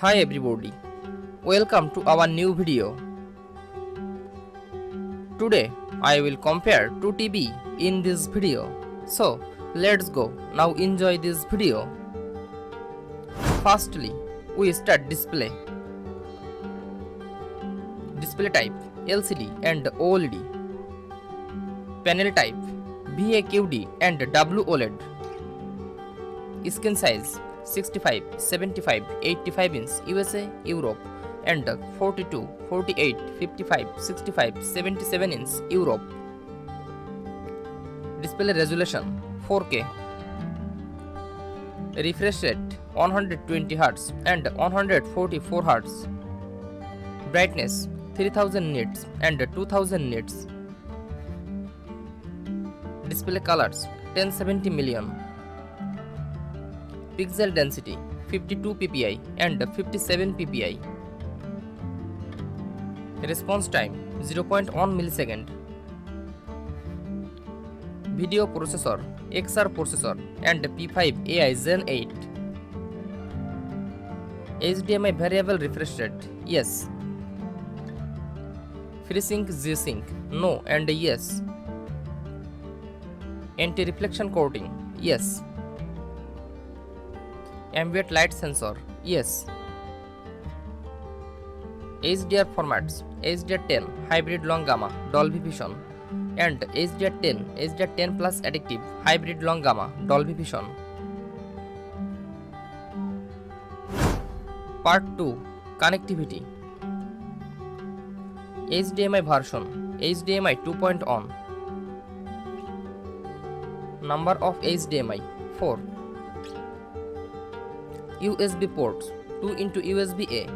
Hi everybody, welcome to our new video. Today I will compare two TV in this video. So let's go, now enjoy this video. Firstly, we start display. Display type LCD and OLED. Panel type VAQD and WOLED. Screen size 65, 75, 85 inch USA, Europe and 42, 48, 55, 65, 77 inch Europe. Display resolution 4K. Refresh rate 120 Hz and 144 Hz. Brightness 3000 nits and 2000 nits. Display colors 1070 million. Pixel density 52 ppi and 57 ppi. Response time 0.1 millisecond. Video processor XR processor and P5 AI Gen 8. HDMI variable refresh rate yes. FreeSync G-Sync no and yes. Anti-reflection coating yes. Ambient light sensor yes. HDR formats HDR10 hybrid long gamma Dolby Vision and HDR10 HDR10 plus additive hybrid long gamma Dolby Vision. Part 2 Connectivity. HDMI version HDMI 2.1. Number of HDMI 4. USB ports 2 into USB A.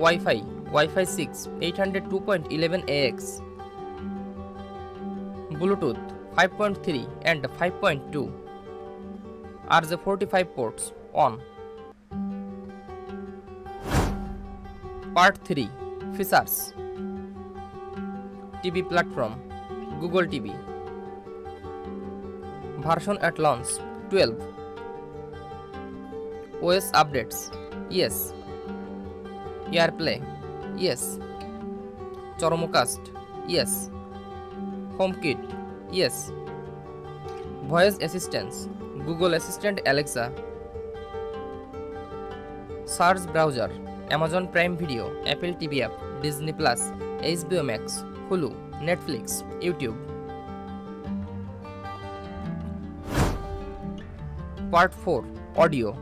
Wi-Fi 6 802.11ax. Bluetooth 5.3 and 5.2. RJ45 ports on. Part 3 Features. TV platform Google TV. Version at launch 12. OS updates yes. AirPlay yes. Chromecast yes. HomeKit yes. Voice assistance Google Assistant Alexa. Search browser Amazon Prime Video, Apple TV app, Disney Plus, HBO Max, Hulu, Netflix, YouTube. Part 4 Audio.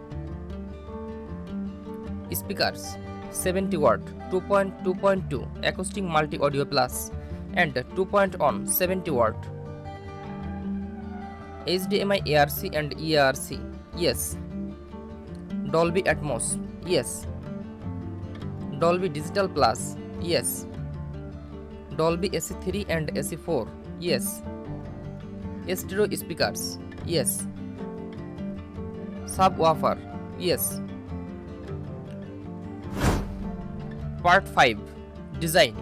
Speakers 70 watt 2.2.2 acoustic multi audio plus and 2.1 70 watt. HDMI ARC and EARC yes. Dolby Atmos yes. Dolby Digital Plus yes. Dolby AC3 and AC4 yes. Stereo speakers yes. Subwoofer yes. Part 5 Design.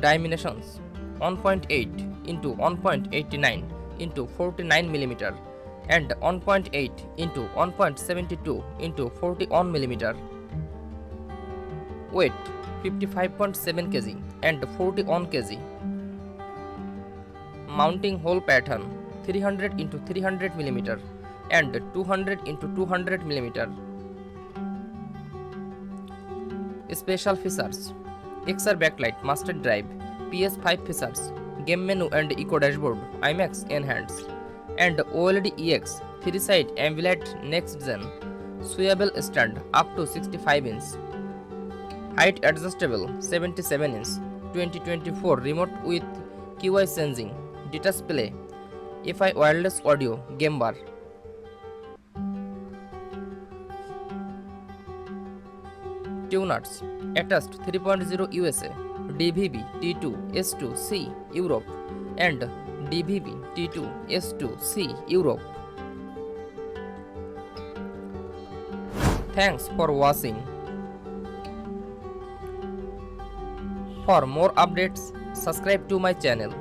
Dimensions 1.8 into 1.89 into 49 mm and 1.8 into 1.72 into 41 mm. Weight 55.7 kg and 41 kg. Mounting hole pattern 300 into 300 mm and 200 into 200 mm. Special features XR backlight master drive, PS5 features, game menu and eco dashboard, IMAX enhanced, and OLED-Ex 3-side Ambilight next gen, swayable stand up to 65 inch, height adjustable 77 inch, 2024 remote with QI sensing, touch play, FI wireless audio, game bar. Tuners attached 3.0 USA, DVB T2 S2 C Europe and DVB T2 S2 C Europe. Thanks for watching. For more updates, subscribe to my channel.